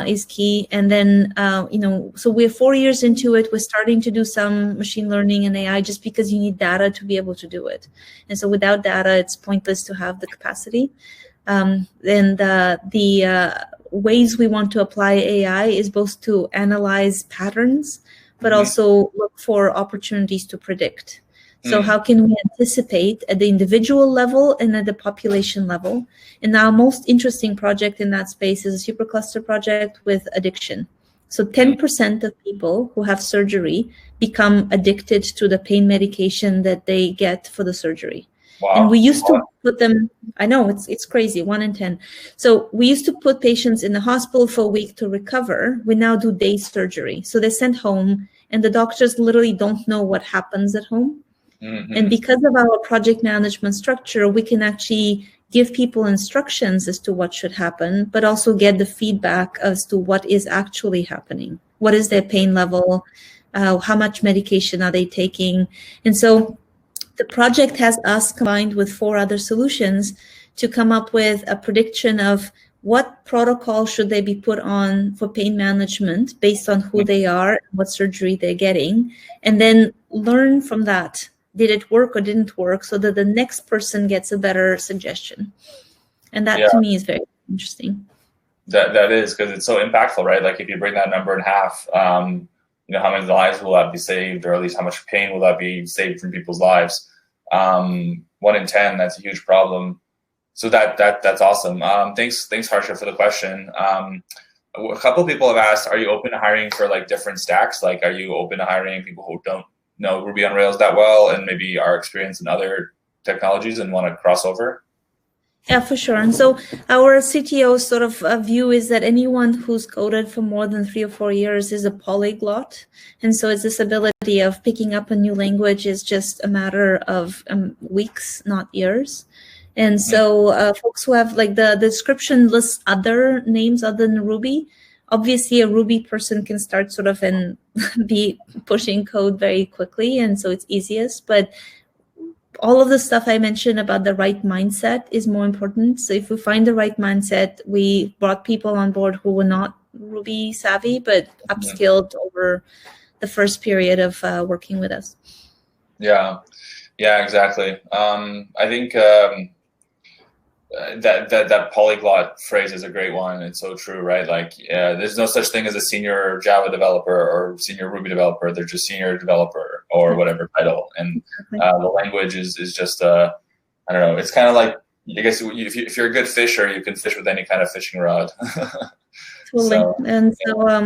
is key. And then, so we're 4 years into it. We're starting to do some machine learning and AI just because you need data to be able to do it. And so without data, it's pointless to have the capacity. And the ways we want to apply AI is both to analyze patterns, but also look for opportunities to predict. So how can we anticipate at the individual level and at the population level? And our most interesting project in that space is a supercluster project with addiction. So 10% of people who have surgery become addicted to the pain medication that they get for the surgery. Wow. And we used to put them, I know, it's crazy, 1 in 10. So we used to put patients in the hospital for a week to recover. We now do day surgery. So they're sent home and the doctors literally don't know what happens at home. And because of our project management structure, we can actually give people instructions as to what should happen, but also get the feedback as to what is actually happening. What is their pain level? How much medication are they taking? And so the project has us combined with 4 other solutions to come up with a prediction of what protocol should they be put on for pain management based on who they are and what surgery they're getting, and then learn from that. Did it work or didn't work, so that the next person gets a better suggestion. And that to me is very interesting. That is, because it's so impactful, right? Like if you bring that number in half, how many lives will that be saved, or at least how much pain will that be saved from people's lives? 1 in 10, that's a huge problem. So that's awesome. Thanks Harsha for the question. A couple of people have asked, are you open to hiring for like different stacks? Like, are you open to hiring people who don't know Ruby on Rails that well and maybe are experienced in other technologies and want to cross over? Yeah, for sure. And so our CTO sort of view is that anyone who's coded for more than 3 or 4 years is a polyglot. And so it's this ability of picking up a new language is just a matter of weeks, not years. And so folks who have like the description lists other names other than Ruby. Obviously, a Ruby person can start sort of and be pushing code very quickly. And so it's easiest. But all of the stuff I mentioned about the right mindset is more important. So if we find the right mindset, we brought people on board who were not Ruby savvy, but upskilled over the first period of working with us. Yeah, exactly. I think that polyglot phrase is a great one. It's so true, right? Like, there's no such thing as a senior Java developer or senior Ruby developer. They're just senior developer or whatever title. And the language is just, I don't know. It's kind of like, I guess if you're a good fisher, you can fish with any kind of fishing rod. Totally. So,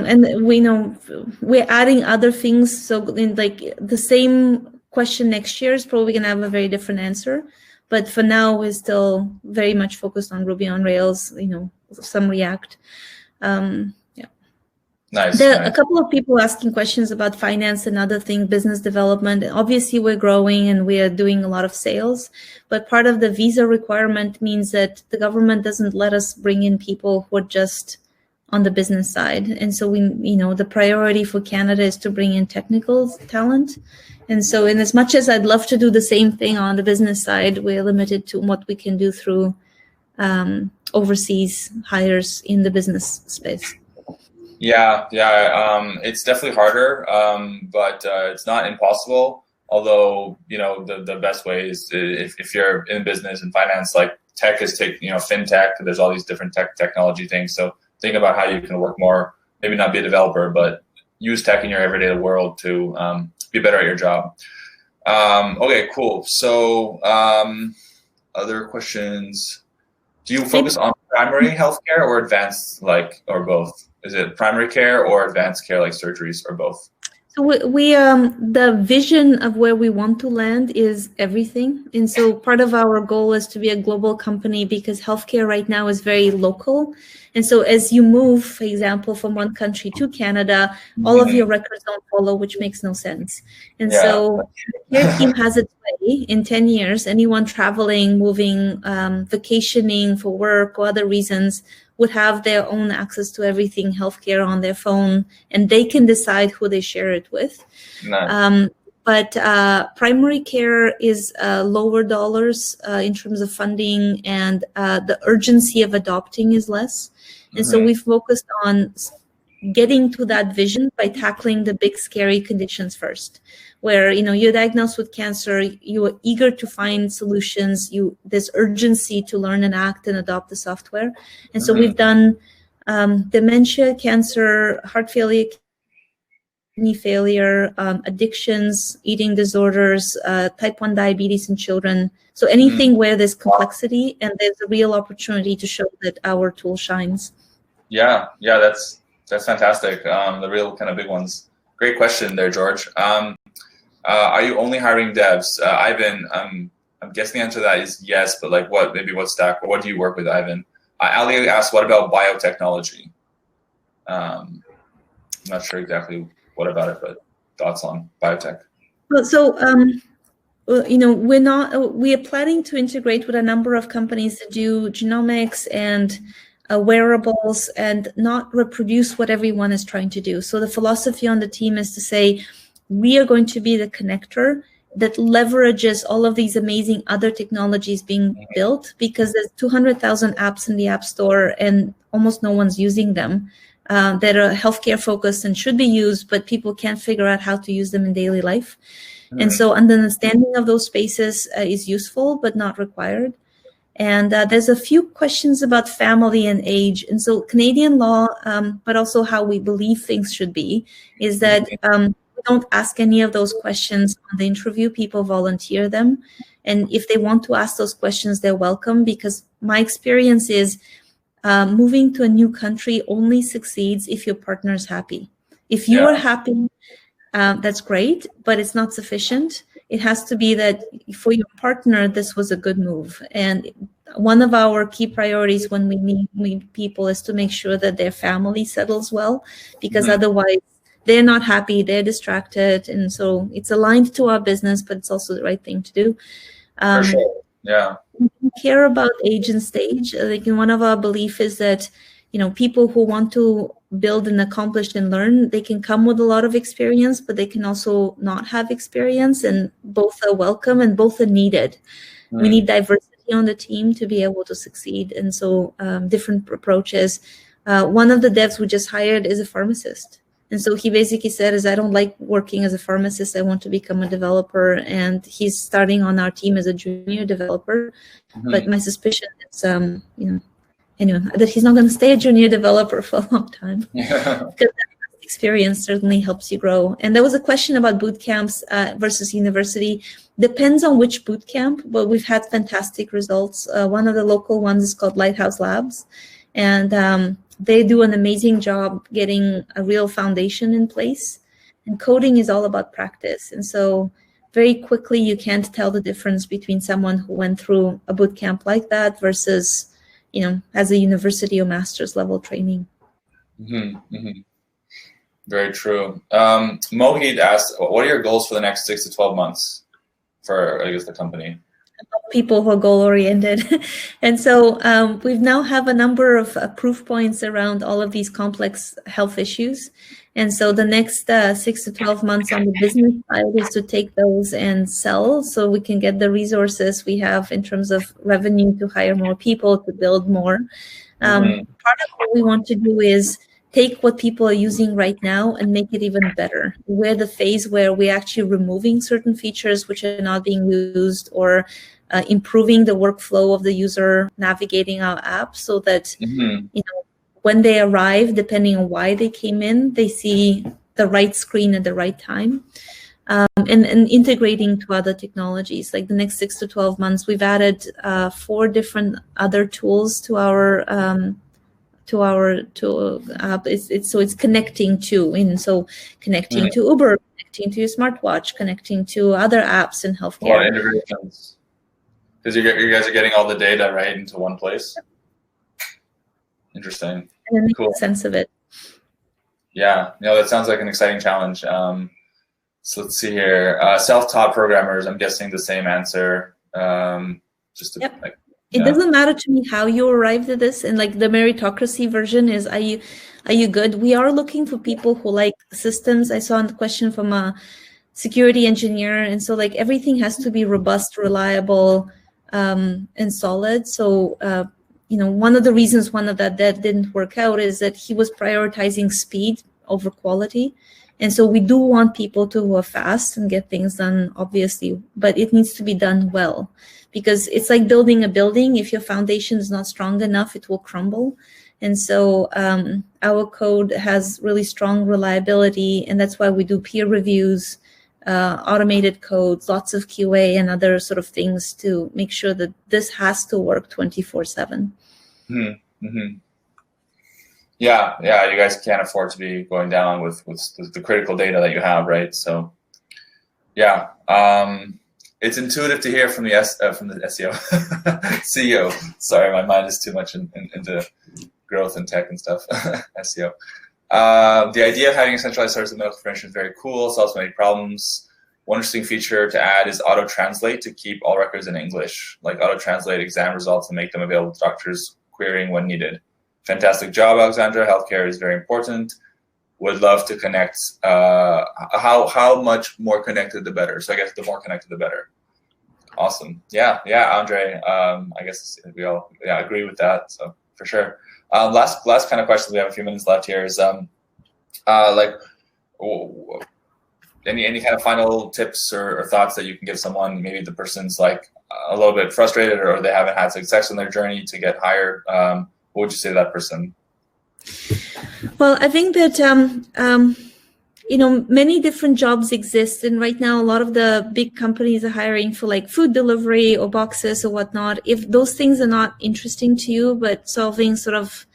and we know we're adding other things. So in like the same question next year is probably going to have a very different answer. But for now, we're still very much focused on Ruby on Rails, some React. Nice. There are a couple of people asking questions about finance and other things, business development. Obviously, we're growing and we are doing a lot of sales. But part of the visa requirement means that the government doesn't let us bring in people who are just on the business side. And so the priority for Canada is to bring in technical talent. And so in as much as I'd love to do the same thing on the business side, we're limited to what we can do through overseas hires in the business space. Yeah. It's definitely harder, but it's not impossible. Although, the best way is if you're in business and finance, like tech is fintech, there's all these different technology things. So think about how you can work more, maybe not be a developer, but use tech in your everyday world to be better at your job. Okay, cool. So other questions? Do you focus on primary healthcare or advanced, or both? Is it primary care or advanced care, like surgeries, or both? So we the vision of where we want to land is everything. And so part of our goal is to be a global company because healthcare right now is very local. And so as you move, for example, from one country to Canada, all of your records don't follow, which makes no sense. And so your team has its way in 10 years. Anyone traveling, moving, vacationing for work or other reasons would have their own access to everything healthcare on their phone, and they can decide who they share it with. Nice. But primary care is lower dollars in terms of funding, and the urgency of adopting is less. And so we focused on getting to that vision by tackling the big, scary conditions first, where you're diagnosed with cancer, you are eager to find solutions, there's urgency to learn and act and adopt the software. And so we've done dementia, cancer, heart failure, kidney failure, addictions, eating disorders, type 1 diabetes in children. So anything where there's complexity and there's a real opportunity to show that our tool shines. Yeah, that's fantastic. The real kind of big ones. Great question there, George. Are you only hiring devs? Ivan, I'm guessing the answer to that is yes, but like what stack, or what do you work with, Ivan? Ali asked, what about biotechnology? I'm not sure exactly what about it, but thoughts on biotech? Well, so, we are planning to integrate with a number of companies that do genomics and wearables and not reproduce what everyone is trying to do. So the philosophy on the team is to say, we are going to be the connector that leverages all of these amazing other technologies being built, because there's 200,000 apps in the App Store and almost no one's using them that are healthcare focused and should be used, but people can't figure out how to use them in daily life. And so understanding of those spaces is useful, but not required. And there's a few questions about family and age. And so Canadian law, but also how we believe things should be, is that we don't ask any of those questions on the interview. People volunteer them. And if they want to ask those questions, they're welcome, because my experience is moving to a new country only succeeds if your partner is happy. If you are happy, that's great, but it's not sufficient. It has to be that for your partner, this was a good move. And one of our key priorities when we meet people is to make sure that their family settles well, because otherwise they're not happy, they're distracted. And so it's aligned to our business, but it's also the right thing to do. For sure. Yeah. We care about age and stage. Like, one of our belief is that, people who want to build and accomplish and learn, they can come with a lot of experience, but they can also not have experience, and both are welcome and both are needed. We need diversity on the team to be able to succeed. And so different approaches. One of the devs we just hired is a pharmacist. And so he basically said, I don't like working as a pharmacist. I want to become a developer. And he's starting on our team as a junior developer. But my suspicion is, anyway, that he's not going to stay a junior developer for a long time. Because that experience certainly helps you grow. And there was a question about boot camps versus university. Depends on which boot camp, but we've had fantastic results. One of the local ones is called Lighthouse Labs. And they do an amazing job getting a real foundation in place. And coding is all about practice. And so very quickly, you can't tell the difference between someone who went through a boot camp like that versus, has a university or master's level training. Very true. Mohit asked, what are your goals for the next 6 to 12 months for, I guess, the company? People who are goal-oriented. And so we now have a number of proof points around all of these complex health issues. And so the next 6 to 12 months on the business side is to take those and sell, so we can get the resources we have in terms of revenue to hire more people, to build more. Part of what we want to do is take what people are using right now and make it even better. We're the phase where we're actually removing certain features which are not being used, or improving the workflow of the user navigating our app, so that when they arrive, depending on why they came in, they see the right screen at the right time. And integrating to other technologies. Like the next 6 to 12 months, we've added 4 different other tools to our app. It's connecting to, and so connecting to Uber, connecting to your smartwatch, connecting to other apps in healthcare. A lot of integrations. Because you guys are getting all the data right into one place. Interesting. And make cool. sense of it. Yeah, that sounds like an exciting challenge. So let's see here. Self-taught programmers, I'm guessing the same answer. It doesn't matter to me how you arrived at this, and like the meritocracy version is, are you good? We are looking for people who like systems. I saw a question from a security engineer, and so like everything has to be robust, reliable, and solid. So one of the reasons that didn't work out is that he was prioritizing speed over quality. And so we do want people who are fast and get things done, obviously, but it needs to be done well, because it's like building a building. If your foundation is not strong enough, it will crumble. And so our code has really strong reliability, and that's why we do peer reviews, automated codes, lots of QA and other sort of things to make sure that this has to work 24/7. Yeah, you guys can't afford to be going down with the critical data that you have, right? So, yeah, it's intuitive to hear from the SEO, CEO. Sorry, my mind is too much into growth and tech and stuff. SEO. The idea of having a centralized source of medical information is very cool. Solves many problems. One interesting feature to add is auto-translate to keep all records in English, like auto-translate exam results and make them available to doctors querying when needed. Fantastic job, Alexandra. Healthcare is very important. Would love to connect. How much more connected, the better. So I guess the more connected, the better. Awesome. Yeah, Andre. I guess we all agree with that. So for sure. Last kind of question. We have a few minutes left here. Is any kind of final tips or thoughts that you can give someone? Maybe the person's like a little bit frustrated, or they haven't had success in their journey to get hired. What would you say to that person? Well, I think that many different jobs exist, and right now a lot of the big companies are hiring for like food delivery or boxes or whatnot. If those things are not interesting to you, but solving sort of,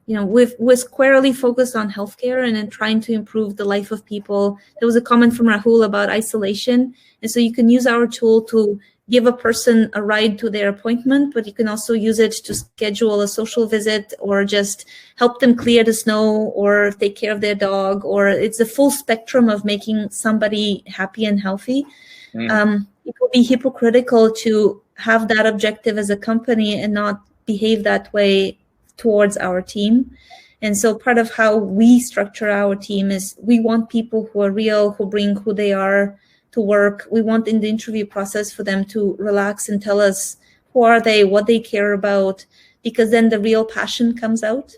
we're squarely focused on healthcare and in trying to improve the life of people. There was a comment from Rahul about isolation, and so you can use our tool to give a person a ride to their appointment, but you can also use it to schedule a social visit or just help them clear the snow or take care of their dog, or it's a full spectrum of making somebody happy and healthy. It would be hypocritical to have that objective as a company and not behave that way towards our team. And so part of how we structure our team is we want people who are real, who bring who they are to work. We want in the interview process for them to relax and tell us who are they, what they care about, because then the real passion comes out.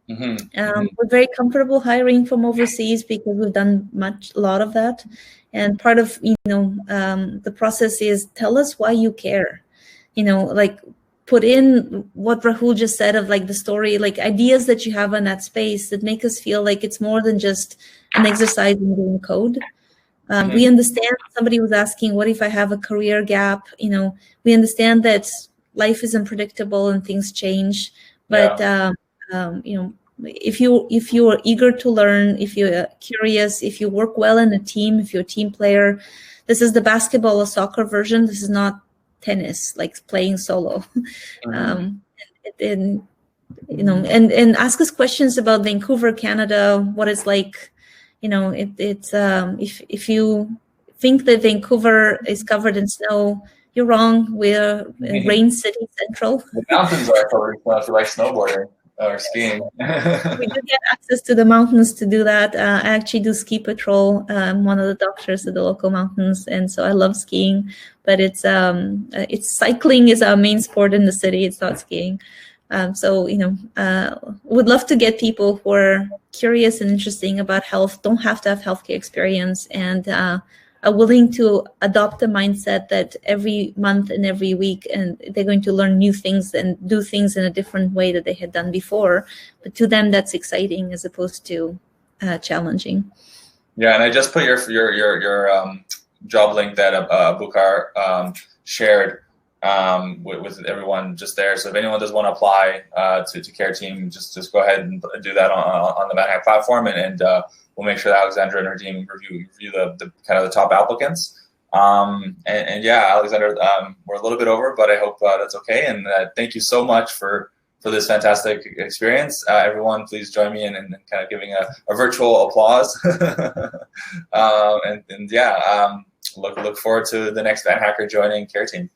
We're very comfortable hiring from overseas because we've done a lot of that. And part of, the process is tell us why you care, like put in what Rahul just said of like the story, like ideas that you have in that space that make us feel like it's more than just an exercise in doing code. We understand somebody was asking, what if I have a career gap? We understand that life is unpredictable and things change, but if you are eager to learn, if you're curious, if you work well in a team, if you're a team player, this is the basketball or soccer version. This is not tennis, like playing solo. And ask us questions about Vancouver, Canada, what it's like. If you think that Vancouver is covered in snow, you're wrong. We're Rain City Central. The mountains are covered if you like snowboarding or skiing. We do get access to the mountains to do that. I actually do ski patrol. I'm one of the doctors at the local mountains, and so I love skiing. But it's cycling is our main sport in the city. It's not skiing. Would love to get people who are curious and interesting about health, don't have to have healthcare experience, and are willing to adopt a mindset that every month and every week, and they're going to learn new things and do things in a different way that they had done before. But to them, that's exciting as opposed to challenging. Yeah, and I just put your job link that Bukar shared with everyone just there. So if anyone does want to apply to Careteam, just go ahead and do that on the VanHack platform, and we'll make sure that Alexandra and her team review the kind of the top applicants. Alexandra, we're a little bit over, but I hope that's okay. And thank you so much for this fantastic experience. Everyone, please join me in kind of giving a virtual applause. Look forward to the next VanHacker joining Careteam.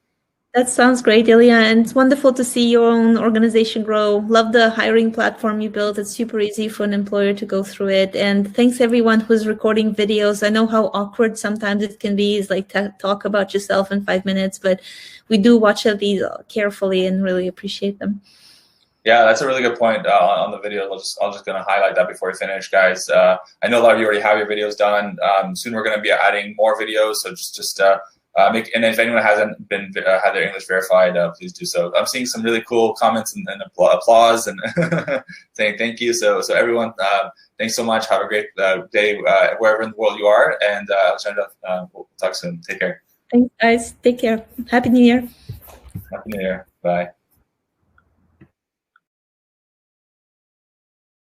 That sounds great, Ilya, and it's wonderful to see your own organization grow. Love the hiring platform you built. It's super easy for an employer to go through it. And thanks everyone who's recording videos. I know how awkward sometimes it can be, is like talk about yourself in 5 minutes, but we do watch these carefully and really appreciate them. Yeah, that's a really good point on the video. I'm just going to highlight that before we finish, guys. I know a lot of you already have your videos done. Soon we're going to be adding more videos, so just and if anyone hasn't had their English verified, please do so. I'm seeing some really cool comments and applause and saying thank you. So everyone, thanks so much. Have a great day wherever in the world you are. And Alexandra, we'll talk soon. Take care. Thanks, guys. Take care. Happy New Year. Happy New Year. Bye.